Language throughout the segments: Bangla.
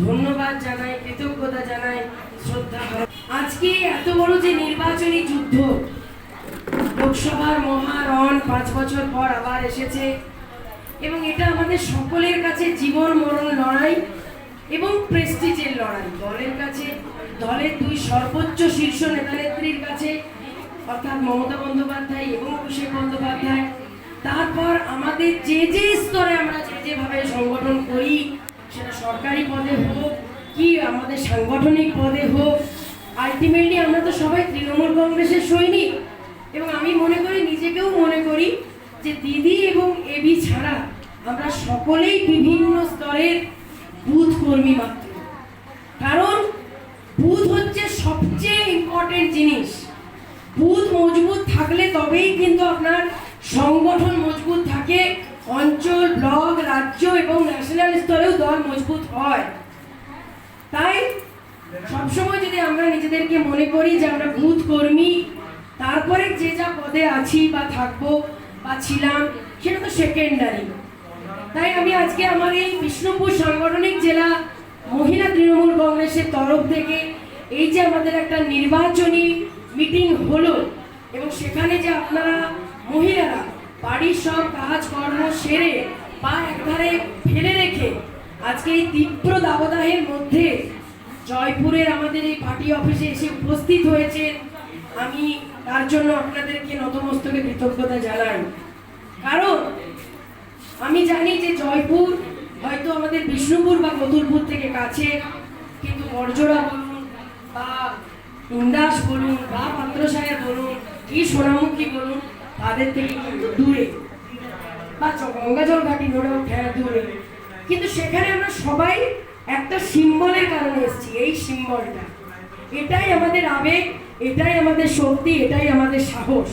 ধন্যবাদ জানাই, কৃতজ্ঞতা জানাই, শ্রদ্ধা। আজকে এত বড় যে নির্বাচনী যুদ্ধ, লোকসভার মহারণ 5 বছর পর আবার এসেছে এবং এটা আমাদের সকলের কাছে জীবন মরণ লড়াই এবং প্রেস্টিজের লড়াই। দলের কাছে, দলের দুই সর্বোচ্চ শীর্ষ নেতানেত্রীর কাছে, অর্থাৎ মমতা বন্দ্যোপাধ্যায় এবং অভিষেক বন্দ্যোপাধ্যায়, তারপর আমাদের যে যে স্তরে আমরা যেভাবে সংগঠন করি, সেটা সরকারি পদে হোক কি আমাদের সাংগঠনিক পদে হোক, আলটিমেটলি আমরা তো সবাই তৃণমূল কংগ্রেসের সৈনিক। এবং আমি মনে করি, নিজেকেও মনে করি যে দিদি এবং এবি ছাড়া আমরা সকলেই বিভিন্ন স্তরের বুথ কর্মী মাত্র। কারণ বুথ হচ্ছে সবচেয়ে ইম্পর্টেন্ট জিনিস। বুথ মজবুত থাকলে তবেই কিন্তু আপনার সংগঠন মজবুত থাকে, অঞ্চল, ব্লক, রাজ্য এবং ন্যাশনাল স্তরেও দল মজবুত হয়। তাই সবসময় যদি আমরা নিজেদেরকে মনে করি যে আমরা বুথ কর্মী, তারপরে যে যা পদে আছি বা থাকবো বা ছিলাম, সেটা তো সেকেন্ডারি। তাই আমি আজকে আমার এই বিষ্ণুপুর সাংগঠনিক জেলা মহিলা তৃণমূল কংগ্রেসের তরফ থেকে এই যে আমাদের একটা নির্বাচনী মিটিং হলো এবং সেখানে যে আপনারা মহিলারা বাড়ির সব কাজ কর্ম সেরে বা একধারে ফেলে রেখে আজকে এই তীব্র দাবদাহের মধ্যে জয়পুরের আমাদের এই পার্টি অফিসে এসে উপস্থিত হয়েছে, আমি তার জন্য আপনাদেরকে নতমস্তকে কৃতজ্ঞতা জানাই। কারণ আমি জানি যে জয়পুর হয়তো আমাদের বিষ্ণুপুর বা কতুলপুর থেকে কাছে, কিন্তু বর্জরা বলুন বা ইন্দাস বলুন বা পাত্রসাহের বলুন কি সোনামুখী বলুন, তাদের থেকে কিন্তু দূরে, বা গঙ্গাজল ঘাটি ধরেও দূরে। কিন্তু সেখানে আমরা সবাই একটা সিম্বলের কারণে এসেছি। এই সিম্বলটা, এটাই আমাদের আবেগ, এটাই আমাদের শক্তি, এটাই আমাদের সাহস।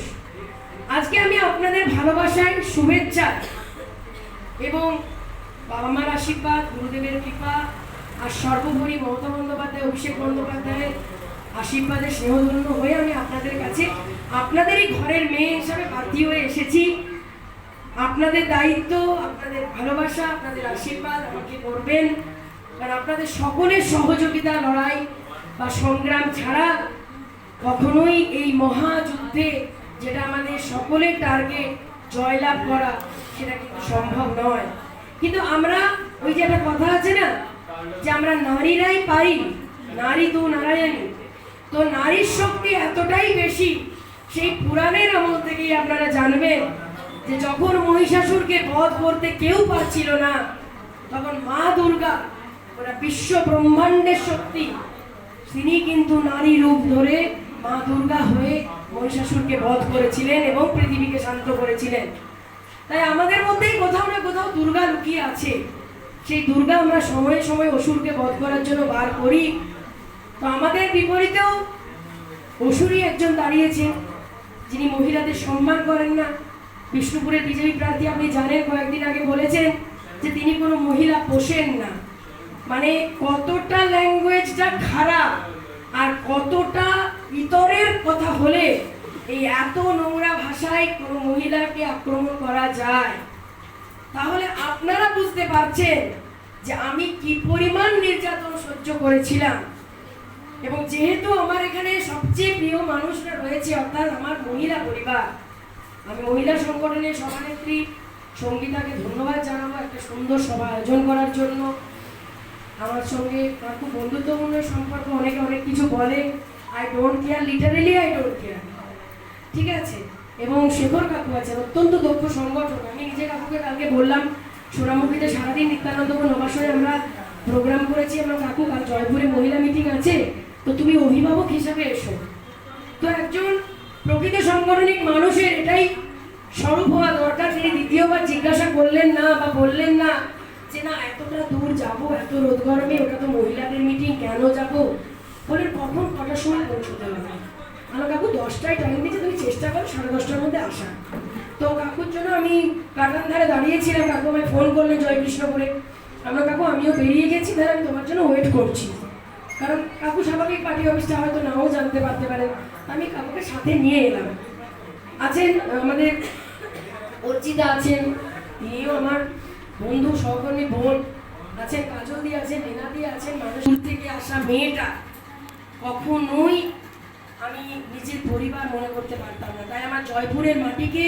আজকে আমি আপনাদের ভালোবাসায়, শুভেচ্ছা এবং বাবা মার আশীর্বাদ, গুরুদেবের কৃপা আর সর্বোপরি মমতা বন্দ্যোপাধ্যায়, অভিষেক বন্দ্যোপাধ্যায়ের আশীর্বাদে স্নেহধন্য হয়ে আমি আপনাদের কাছে আপনাদেরই ঘরের মেয়ে হিসাবে প্রার্থী হয়ে এসেছি। আপনাদের দায়িত্ব, আপনাদের ভালোবাসা, আপনাদের আশীর্বাদ আমাকে করবেন, কারণ আপনাদের সকলের সহযোগিতা, লড়াই বা সংগ্রাম ছাড়া কখনোই এই মহাযুদ্ধে, যেটা আমাদের সকলের টার্গেট জয়লাভ করা, সেটা কিন্তু সম্ভব নয়। কিন্তু আমরা, ওই যে একটা কথা আছে না, যে আমরা নারীরাই পারি, নারী তো নারায়ণী। তো নারীর শক্তি এতটাই বেশি, সেই পুরাণের আমল থেকেই আপনারা জানবেন যে যখন মহিষাসুরকে বধ করতে কেউ পারছিল না, তখন মা দুর্গা, ওরা বিশ্ব ব্রহ্মাণ্ডের শক্তি, তিনি কিন্তু নারী রূপ ধরে মা দুর্গা হয়ে মহিষাসুরকে বধ করেছিলেন এবং পৃথিবীকে শান্ত করেছিলেন। তাই আমাদের মধ্যেই কোথাও না কোথাও দুর্গা লুকিয়ে আছে। সেই দুর্গা আমরা সময়ে সময়ে অসুরকে বধ করার জন্য বার করি। তো আমাদের বিপরীতেও অসুরই একজন দাঁড়িয়েছে, যিনি মহিলাদের সম্মান করেন না। বিষ্ণুপুরের বিজেপি প্রার্থী, আপনি জানেন, কয়েকদিন আগে বলেছেন যে তিনি কোনো মহিলা পোষেন না। মানে কতটা ল্যাঙ্গুয়েজটা খারাপ আর কতটা ইতরের কথা হলে এই এত নোংরা ভাষায় কোনো মহিলাকে আক্রমণ করা যায়, তাহলে আপনারা বুঝতে পারছেন যে আমি কি পরিমাণ নির্যাতন সহ্য করেছিলাম। এবং যেহেতু আমার এখানে সবচেয়ে প্রিয় মানুষরা রয়েছে, অর্থাৎ আমার মহিলা পরিবার, আমি মহিলা সংগঠনের সভানেত্রী সঙ্গীতাকে ধন্যবাদ জানাবো একটা সুন্দর সভা আয়োজন করার জন্য। আমার সঙ্গে তার খুব বন্ধুত্বপূর্ণ সম্পর্ক, অনেকে অনেক কিছু বলে, I don't care, literally I don't care, ঠিক আছে। এবং শেখর কাকু আছেন, অত্যন্ত দক্ষ সংগঠন। আমি নিজে কাকুকে কালকে বললাম, সোনামুখীতে সারাদিন নিত্যানন্দ নবাসনে আমরা প্রোগ্রাম করেছি, আমরা কাকু কাল জয়পুরে মহিলা মিটিং আছে, তো তুমি অভিভাবক হিসাবে এসো। তো একজন প্রকৃত সাংগঠনিক মানুষের এটাই স্বরূপ হওয়া দরকার। তিনি দ্বিতীয়বার জিজ্ঞাসা করলেন না বা বললেন না যে না এতটা দূর যাবো, এত রোদ গরমে, ওটা তো মহিলাদের মিটিং, কেন যাবো, বলে কখন কটার সময় পৌঁছতে হবে। আমার কাকু 10টায় টাইম দিয়েছে, তুমি চেষ্টা করো 10:30টার মধ্যে আসা। তো কাকুর জন্য আমি কাটান ধারে দাঁড়িয়েছিলাম, কাকু আমায় ফোন করলেন জয়কৃষ্ণপুরে। আমরা কাকু আমিও বেরিয়ে গেছি, তাহলে আমি তোমার জন্য ওয়েট করছি। কারণ কাকু স্বাভাবিক পার্টি অফিসটা হয়তো নাও জানতে পারতে পারেন। আমি কাকুকে সাথে নিয়ে এলাম। আছেন আমাদের অর্চিতা আছেন, তিনিও আমার বন্ধু, সহকর্মী বোন। আছেন কাজলদি, আছেন রিনাদি, আছেন মানুষের থেকে আসা মেয়েটা কখনোই আমি নিজের পরিবার মনে করতে পারতাম না। তাই আমার জয়পুরের মাটিকে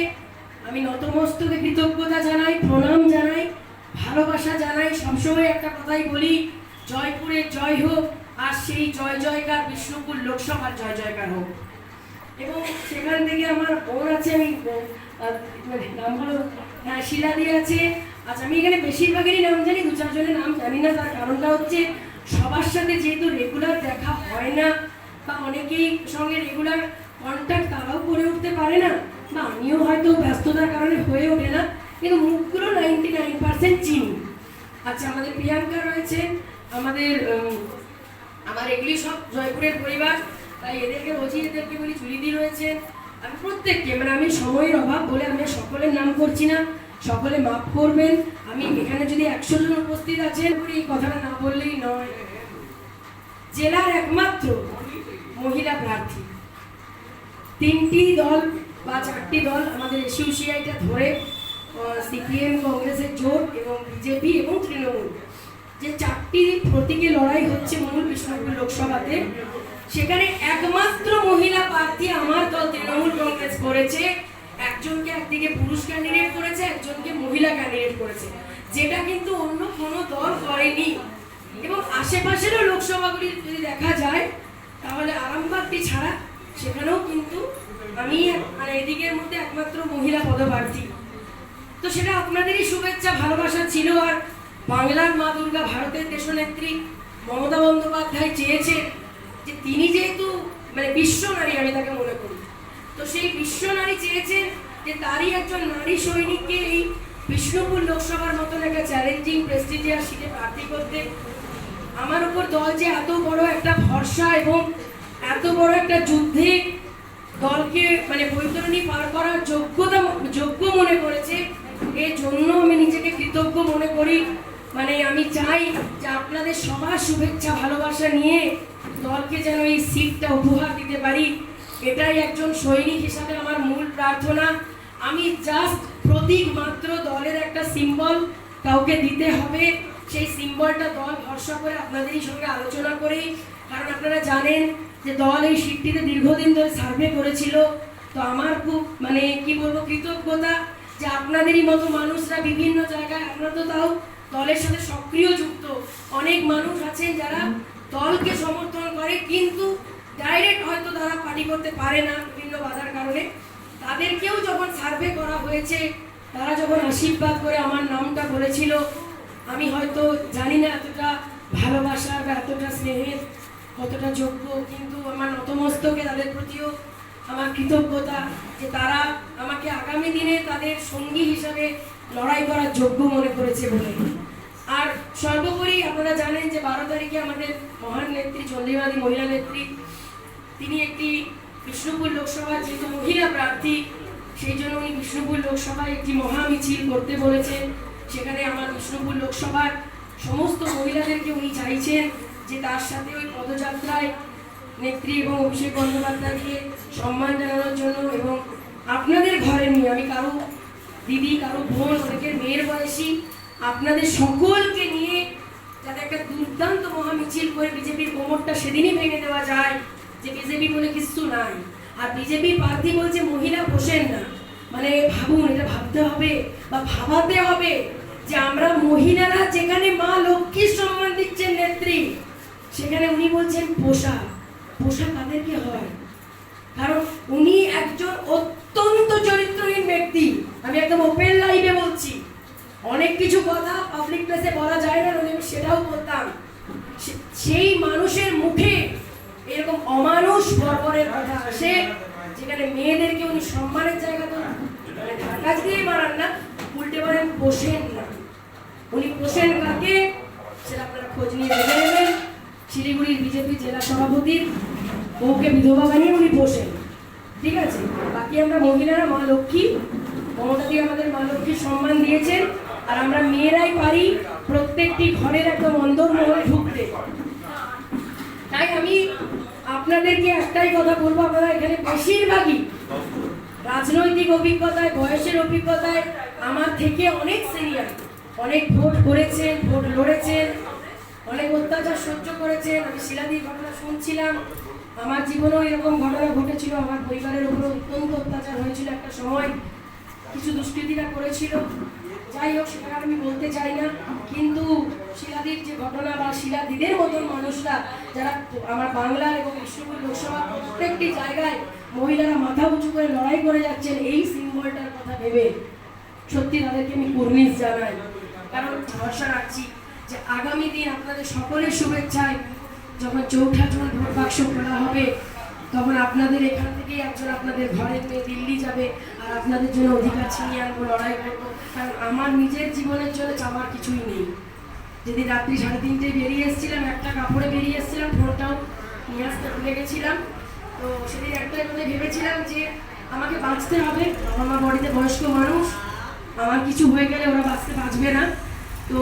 আমি নতমস্তকে কৃতজ্ঞতা জানাই, প্রণাম জানাই, ভালোবাসা জানাই। সবসময় একটা কথাই বলি, জয়পুরের জয় হোক, আর সেই জয় জয়কার বিষ্ণুপুর লোকসভার জয় জয়কার হোক। এবং সেখান থেকে আমার বোন আছে, আমি নাম বলো, হ্যাঁ শিলাদি আছে। আচ্ছা, আমি এখানে বেশিরভাগেরই নাম জানি, দু চারজনের নাম জানি না। তার কারণটা হচ্ছে সবার সাথে যেহেতু রেগুলার দেখা হয় না, বা অনেকেই সঙ্গে রেগুলার কন্ট্যাক্ট তারাও করে উঠতে পারে না, বা আমিও হয়তো ব্যস্ততার কারণে হয়ে ওঠে না, কিন্তু মুখগুলো 99% চিনি। আচ্ছা, আমাদের প্রিয়াঙ্কা রয়েছে, আমার এগুলি সব জয়পুরের পরিবার, তাই এদেরকে রোজই এদেরকে বলি। চুরিদি রয়েছে, আমি প্রত্যেককে, মানে আমি সময়ের অভাব বলে আমি সকলের নাম করছি না, সকলে মাফ করবেন। আমি এখানে যদি 100 জন উপস্থিত আছেন, এই কথাটা না বললেই নয়। জেলার একমাত্র মহিলা প্রার্থী, 3টি দল বা 4টি দল আমাদের এসইউসিআইটা ধরে, সিপিএম, কংগ্রেসের জোট এবং বিজেপি এবং তৃণমূল, যে 4টি প্রতীকে লড়াই হচ্ছে মূল বিষ্ণুপুর লোকসভাতে, সেখানে একমাত্র মহিলা প্রার্থী আমার দল তৃণমূল কংগ্রেস করেছে। একজনকে একদিকে পুরুষ ক্যান্ডিডেট করেছে, একজনকে মহিলা ক্যান্ডিডেট করেছে, যেটা কিন্তু অন্য কোনো দল করেনি। এবং আশেপাশেরও লোকসভাগুলি যদি দেখা যায়, তাহলে আরামবাগটি ছাড়া সেখানেও কিন্তু আমি মানে এদিকের মধ্যে একমাত্র মহিলা পদপ্রার্থী। তো সেটা আপনাদেরই শুভেচ্ছা ভালোবাসা ছিল। আর বাংলার মা দুর্গা, ভারতের দেশনেত্রী মমতা বন্দ্যোপাধ্যায় চেয়েছেন যে তিনি যেহেতু মানে বিশ্ব নারী, আমি তাকে মনে করি, তো সেই বিশ্ব নারী চেয়েছেন যে তারই একজন নারী সৈনিককে এই বিষ্ণুপুর লোকসভার মতন একটা চ্যালেঞ্জিং প্রেস্টিজিয়াস সিটে প্রার্থী করতে। আমার উপর দল যে এত বড় একটা ভরসা এবং এত বড় একটা যুদ্ধে দলকে মানে বৈতরণী পার করার যোগ্য মনে করেছে, এর জন্য আমি নিজেকে কৃতজ্ঞ মনে করি। মানে আমি চাই যে আপনাদের সবার শুভেচ্ছা ভালোবাসা নিয়ে দলকে যেন এই সিটটা উপহার দিতে পারি, এটাই একজন সৈনিক হিসাবে আমার মূল প্রার্থনা। আমি জাস্ট প্রতীক মাত্র, দলের একটা সিম্বল কাউকে দিতে হবে, সেই সিম্বলটা দল ভরসা করে আপনাদেরই সঙ্গে আলোচনা করি। কারণ আপনারা জানেন যে দল এই সিটটিতে দীর্ঘদিন ধরে সার্ভে করেছিল। তো আমার খুব মানে কি বলবো, কৃতজ্ঞতা যে আপনাদেরই মতো মানুষরা বিভিন্ন জায়গায়, আপনারা তো তাও দলের সাথে সক্রিয় যুক্ত, অনেক মানুষ আছেন যারা দলকে সমর্থন করে কিন্তু ডাইরেক্ট হয়তো তারা পার্টি করতে পারে না বিভিন্ন বাধার কারণে। তাদেরকেও যখন সার্ভে করা হয়েছে, তারা যখন আশীর্বাদ করে আমার নামটা বলেছিল, আমি হয়তো জানি না এতটা ভালোবাসা বা এতটা স্নেহের কতটা যোগ্য, কিন্তু আমার নতমস্তকে তাদের প্রতিও আমার কৃতজ্ঞতা যে তারা আমাকে আগামী দিনে তাদের সঙ্গী হিসাবে লড়াই করার যোগ্য মনে করেছে বলে। আর সর্বোপরি আপনারা জানেন যে 12 তারিখে আমাদের মহান নেত্রী, চন্দ্রিমাদি মহিলা নেত্রী, তিনি একটি বিষ্ণুপুর লোকসভার যেহেতু মহিলা প্রার্থী, সেই জন্য উনি বিষ্ণুপুর লোকসভায় একটি মহা মিছিল করতে বলেছেন। সেখানে আমার বিষ্ণুপুর লোকসভার সমস্ত মহিলাদেরকে উনি চাইছেন যে তার সাথে ওই পদযাত্রায় নেত্রী এবং অভিষেক বন্দ্যোপাধ্যায়কে সম্মান জানানোর জন্য, এবং আপনাদের ঘরে নিয়ে, আমি কারো দিদি, কারো বোন, অনেকের মেয়ের বয়সী, আপনাদের সকলকে নিয়ে যাতে একটা দুর্দান্ত মহামিছিল করে বিজেপির কোমরটা সেদিনই ভেঙে দেওয়া যায় যে বিজেপি বলে কিছু নাই। আর বিজেপি প্রার্থী বলছে মহিলা বসেন না, মানে ভাবুন, এটা ভাবতে হবে বা ভাবাতে হবে যে আমরা মহিলারা যেখানে মা লক্ষ্মীর সম্মান দিচ্ছেন নেত্রী, সেখানে উনি বলছেন পোষা কাদেরকে হয়? কারণ উনি একজন অত্যন্ত চরিত্রহীন ব্যক্তি। আমি একদম ওপেন লাইভে বলছি, অনেক কিছু কথা পাবলিক প্লেসে বলা যায় না, আমি সেটাও বলতাম। সেই মানুষের মুখে এরকম অমানুষ বর্বরের কথা আসে, যেখানে মেয়েদেরকে উনি সম্মানের জায়গা তো মানে কাজ দিয়ে মারান না, উল্টে বলেন পোষেন না। উনি পোষেন কাকে সেটা আপনারা খোঁজ নিয়ে দেখে নেবেন। শিলিগুড়ির বিজেপি জেলা সভাপতির বউকে বিধবা বানিয়ে উনি পোষেন, ঠিক আছে? বাকি আমরা মহিলারা মা লক্ষ্মী, মমতা দিয়ে আমাদের মা লক্ষ্মীর সম্মান দিয়েছেন, আর আমরা মেয়েরাই পারি প্রত্যেকটি ঘরের একদম অন্তর্মহলে ঢুকতে। তাই আমি আপনাদেরকে একটাই কথা বলবো, আপনারা এখানে বেশিরভাগই রাজনৈতিক অভিজ্ঞতায়, বয়সের অভিজ্ঞতায় আমার থেকে অনেক সিনিয়র, অনেক ভোট করেছেন, ভোট লড়েছেন, অনেক অত্যাচার সহ্য করেছেন। আমি শিলাদির ঘটনা শুনছিলাম, আমার জীবনেও এরকম ঘটনা ঘটেছিল। আমার পরিবারের উপর অত্যন্ত অত্যাচার হয়েছিল একটা সময়, কিছু দুষ্কৃতীরা করেছিল। যাই হোক, সেটা আমি বলতে চাই না, কিন্তু শিলাদির যে ঘটনা বা শিলাদিদের মতন মানুষরা যারা আমার বাংলার এবং বিষ্ণুপুর লোকসভা প্রত্যেকটি জায়গায় মহিলারা মাথা উঁচু করে লড়াই করে যাচ্ছেন, এই সিম্বলটার কথা ভেবে সত্যি তাদেরকে আমি কুর্নিশ জানাই। কারণ ভরসা রাখছি যে আগামী দিন আপনাদের সকলের শুভেচ্ছায় যখন 4ঠা জুন ভোট বাক্স খোলা হবে, তখন আপনাদের এখান থেকেই একজন আপনাদের ঘরের মেয়ে দিল্লি যাবে, আর আপনাদের জন্য অধিকার ছিনিয়ে আনবো, লড়াই করবো। কারণ আমার নিজের জীবনের জন্য চাওয়ার কিছুই নেই। যেদিন রাত্রি 3:30টায় বেরিয়ে এসেছিলাম, একটা কাপড়ে বেরিয়ে এসেছিলাম, ফোনটাও নিয়ে আসতে ভুলে গেছিলাম। তো সেদিন একটাই কথা ভেবেছিলাম যে আমাকে বাঁচতে হবে, আমার বাড়িতে বয়স্ক মানুষ, আমার কিছু হয়ে গেলে ওরা বাঁচবে না। তো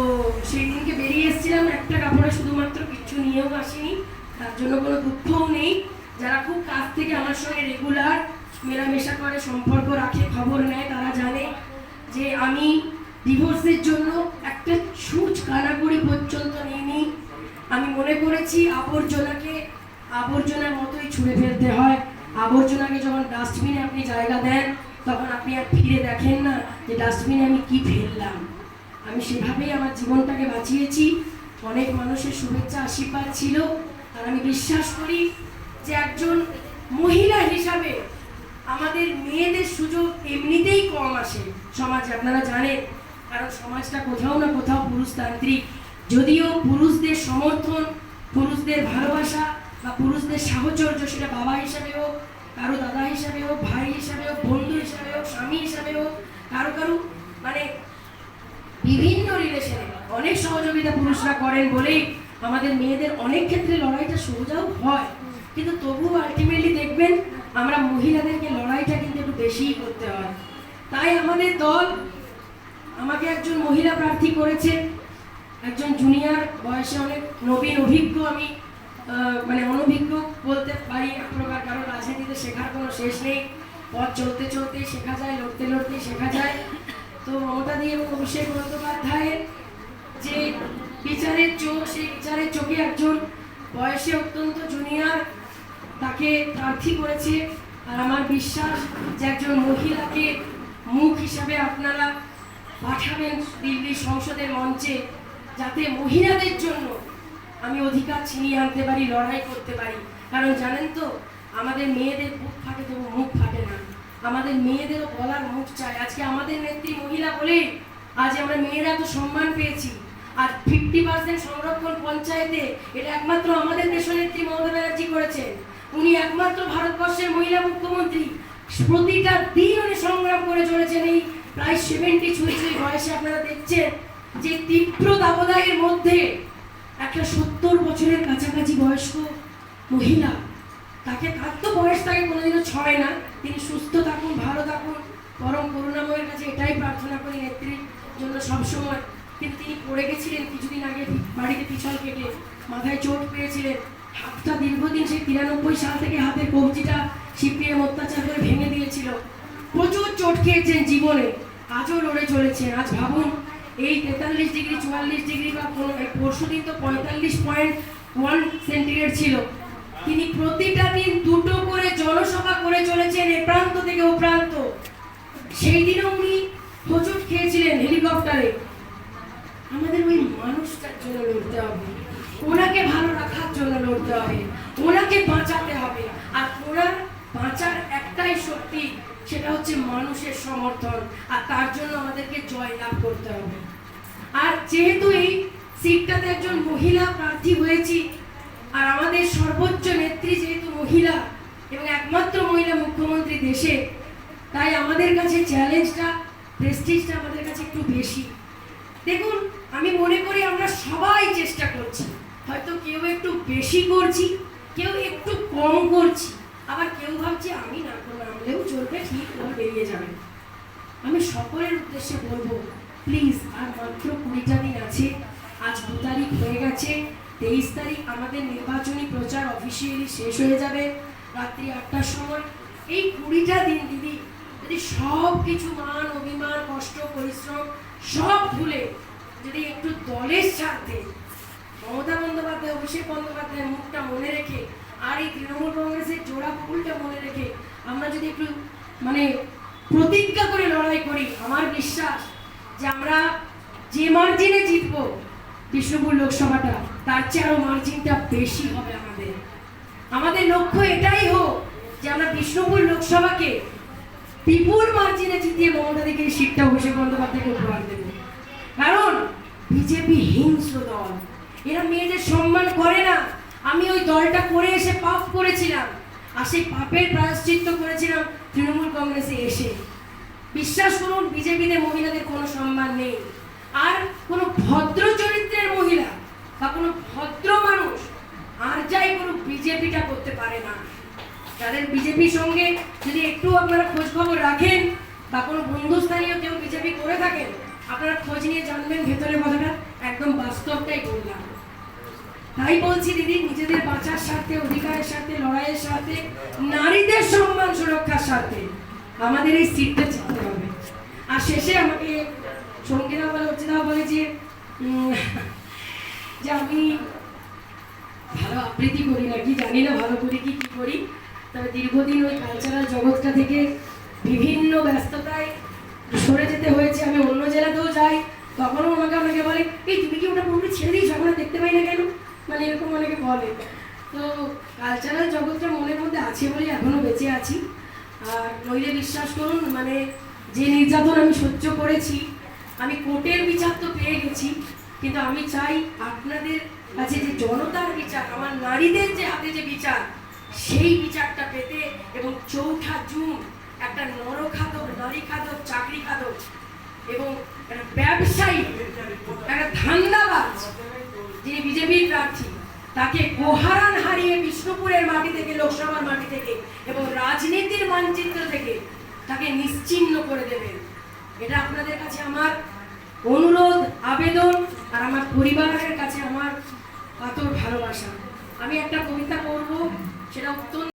সেই দিনকে বেরিয়ে এসেছিলাম একটা কাপড়ে, শুধুমাত্র কিচ্ছু নিয়েও আসিনি, তার জন্য কোনো দুঃখও নেই। যারা খুব কাছ থেকে আমার সঙ্গে রেগুলার মেলামেশা করে, সম্পর্ক রাখে, খবর নেয়, তারা জানে যে আমি ডিভোর্সের জন্য একটা সুচ কানাকড়ি পর্যন্ত নিইনি। আমি মনে করেছি আবর্জনাকে আবর্জনার মতোই ছুঁড়ে ফেলতে হয়। আবর্জনাকে যখন ডাস্টবিনে আপনি জায়গা দেন, তখন আপনি আর ফিরে দেখেন না যে ডাস্টবিনে আমি কি ফেললাম। আমি সেভাবেই আমার জীবনটাকে বাঁচিয়েছি। অনেক মানুষের শুভেচ্ছা আশীর্বাদ ছিল, আর আমি বিশ্বাস করি যে একজন মহিলা হিসাবে আমাদের মেয়েদের সুযোগ এমনিতেই কম আসে সমাজে, আপনারা জানেন। কারণ সমাজটা কোথাও না কোথাও পুরুষতান্ত্রিক। যদিও পুরুষদের সমর্থন, পুরুষদের ভালোবাসা বা পুরুষদের সাহচর্য, সেটা বাবা হিসাবে হোক, কারো দাদা হিসাবে হোক, ভাই হিসাবে হোক, বন্ধু হিসাবে হোক, স্বামী হিসাবে হোক, কারো কারো মানে বিভিন্ন রিলেশনে অনেক সহযোগিতা পুরুষরা করেন বলেই আমাদের মেয়েদের অনেক ক্ষেত্রে লড়াইটা সোজাও হয়। কিন্তু তবুও আলটিমেটলি দেখবেন আমরা মহিলাদেরকে লড়াইটা কিন্তু একটু বেশিই করতে হয়। তাই আমাদের দল আমাকে একজন মহিলা প্রার্থী করেছে, একজন জুনিয়র বয়সে অনেক নবীন, অভিজ্ঞ। আমি মানে অনভিজ্ঞ বলতে পারি এক প্রকার, কারণ রাজনীতিতে শেখার কোনো শেষ নেই। পথ চলতে চলতেই শেখা যায়, লড়তে লড়তেই শেখা যায়। তো মমতা দি এবং অভিষেক বন্দ্যোপাধ্যায়ের যে বিচারের চোখ, সেই বিচারের চোখে একজন বয়সে অত্যন্ত জুনিয়র তাকে প্রার্থী করেছে। আর আমার বিশ্বাস যে একজন মহিলাকে মুখ হিসাবে আপনারা পাঠাবেন দিল্লি সংসদের মঞ্চে, যাতে মহিলাদের জন্য আমি অধিকার ছিনিয়ে আনতে পারি, লড়াই করতে পারি। কারণ জানেন তো, আমাদের মেয়েদের বুক ফাটে তবু মুখ ফাটে না। আমাদের মেয়েদেরও বলার মুখ চাই। আজকে আমাদের নেত্রী মহিলা বলে আজ আমরা মেয়েরা তো সম্মান পেয়েছি। আর 50% সংরক্ষণ পঞ্চায়েতে, এটা একমাত্র আমাদের দেশনেত্রী মমতা ব্যানার্জি করেছেন। উনি একমাত্র ভারতবর্ষের মহিলা মুখ্যমন্ত্রী। প্রতিটা দিন উনি সংগ্রাম করে চলেছেন। এই প্রায় 70 ছুঁই বয়সে আপনারা দেখছেন যে তীব্র দাবদাহের মধ্যে একটা 70 বছরের কাছাকাছি বয়স্ক মহিলা, তাকে তার তো বয়স তাকে কোনোদিনও ছয় না। তিনি সুস্থ থাকুন, ভালো থাকুন, পরম করুণাময়ের কাছে এটাই প্রার্থনা করি নেত্রীর জন্য সবসময়। কিন্তু তিনি পড়ে গেছিলেন কিছুদিন আগে, বাড়িতে পিছল কেটে মাথায় চোট পেয়েছিলেন। হাতটা দীর্ঘদিন, সেই 93 সাল থেকে হাতের কবজিটা সিপিএম অত্যাচার করে ভেঙে দিয়েছিল। প্রচুর চোট খেয়েছেন জীবনে, আজও লড়ে চলেছেন। আজ ভাবুন, এই 43 ডিগ্রি 44 ডিগ্রি বা পরশুদিন তো 45.1 সেন্টিগ্রেড ছিল। তিনি প্রতিটা দিন 2টো করে জনসভা করে চলেছেন এ প্রান্ত থেকে ও প্রান্ত। সেই দিনও উনি হোঁচট খেয়েছিলেন হেলিকপ্টারে। আমাদের ওই মানুষটার জন্য লড়তে হবে, ওনাকে ভালো রাখার জন্য লড়তে হবে, ওনাকে বাঁচাতে হবে। আর ওনার বাঁচার একটাই শক্তি, সেটা হচ্ছে মানুষের সমর্থন। আর তার জন্য আমাদেরকে জয় লাভ করতে হবে। আর যেহেতু এই সিটটাতে একজন মহিলা প্রার্থী হয়েছি, আর আমাদের সর্বোচ্চ নেত্রী যেহেতু মহিলা এবং একমাত্র মহিলা মুখ্যমন্ত্রী দেশে, তাই আমাদের কাছে চ্যালেঞ্জটা, প্রেস্টিজটা আমাদের কাছে একটু বেশি। দেখুন, আমি মনে করি আমরা সবাই চেষ্টা করছি, হয়তো কেউ একটু বেশি করছি, কেউ একটু কম করছি, আবার কেউ ভাবছি আমি না করলেও চলবে, ঠিক ওরা বেরিয়ে যাবে। আমি সকলের উদ্দেশ্যে বলবো, প্লিজ, আর মাত্র 20টা দিন আছে। আজ 2 তারিখ হয়ে গেছে, 23 তারিখ আমাদের নির্বাচনী প্রচার অফিসিয়ালি শেষ হয়ে যাবে রাত্রি 8টার সময়। এই 20টা দিন দিদি যদি সব কিছু মান অভিমান কষ্ট পরিশ্রম সব ভুলে যদি একটু দলের স্বার্থে মমতা বন্দ্যোপাধ্যায়, অভিষেক বন্দ্যোপাধ্যায়ের মুখটা মনে রেখে আর এই তৃণমূল কংগ্রেসের জোড়া ফুলটা মনে রেখে আমরা যদি একটু মানে প্রতিজ্ঞা করে লড়াই করি, আমার বিশ্বাস যে আমরা যে মার্জিনে জিতবো বিষ্ণুপুর লোকসভাটা, তার চেয়ে আরো মার্জিনটা বেশি হবে। আমাদের লক্ষ্য এটাই হোক যে আমরা বিষ্ণুপুর লোকসভাকে বিপুল মার্জিনে জিতিয়ে মমতা দিকে সিটটা অভিষেক বন্দ্যোপাধ্যায়কে উপহার দেব। কারণ বিজেপি হিংস্র দল, এরা মেয়েদের সম্মান করে না। আমি ওই দলটা করে এসে পাপ করেছিলাম, আর সেই পাপের প্রায়শ্চিত্ত করেছিলাম তৃণমূল কংগ্রেসে এসে। বিশ্বাস করুন, বিজেপিতে মহিলাদের কোনো সম্মান নেই। আর কোনো ভদ্র চরিত্রের মহিলা বা কোনো ভদ্র মানুষ আর যাই কোনো বিজেপিটা করতে পারে না। তাদের বিজেপির সঙ্গে যদি একটু আপনারা খোঁজ খবর রাখেন বা কোনো বন্ধুস্থানীয় কেউ বিজেপি করে থাকেন, আপনারা খোঁজ নিয়ে জানবেন ভেতরে কথাটা একদম বাস্তবটাই বললাম। তাই বলছি দিদি, নিজেদের বাঁচার স্বার্থে, অধিকারের স্বার্থে, লড়াইয়ের স্বার্থে, নারীদের সম্মান সুরক্ষার স্বার্থে আমাদের এই সিটটা জিততে হবে। আর শেষে আমাকে সঙ্গীতা বলে, অর্চিতা বলে যে আমি ভালো আবৃত্তি করি নাকি জানি না, ভালো করি কি করি, তবে দীর্ঘদিন ওই কালচারাল জগৎটা থেকে বিভিন্ন ব্যস্ততায় সরে যেতে হয়েছে। আমি অন্য জেলাতেও যাই, তখনও অনেকে বলে, এই তুমি কি ওটা পুরোপুরি ছেড়ে দিয়েছো, এখন দেখতে পাই না কেন, মানে এরকম অনেকে বলে। তো কালচারাল জগৎটা মনের মধ্যে আছে বলে এখনো বেঁচে আছি। আর নইলে বিশ্বাস করুন, মানে যে নির্যাতন আমি সহ্য করেছি, আমি কোর্টের বিচার তো পেয়ে গেছি, কিন্তু আমি চাই আপনাদের কাছে যে জনতার বিচার, আমার নারীদের যে হাতে যে বিচার, সেই বিচারটা পেতে। এবং 4 জুন একটা নরখাদক, নারী খাদক, চাকরি খাদক এবং একটা ব্যবসায়ী, একটা ধান্দাবাজ যিনি বিজেপির প্রার্থী, তাকে গোহারান হারিয়ে বিষ্ণুপুরের মাটি থেকে, লোকসভার মাটি থেকে এবং রাজনীতির মানচিত্র থেকে তাকে নিশ্চিহ্ন করে দেবেন। এটা আপনাদের কাছে আমার অনুরোধ, আবেদন, আর আমার পরিবারের কাছে আমার কাতর ভালোবাসা। আমি একটা কবিতা পড়ব, সেটা অত্যন্ত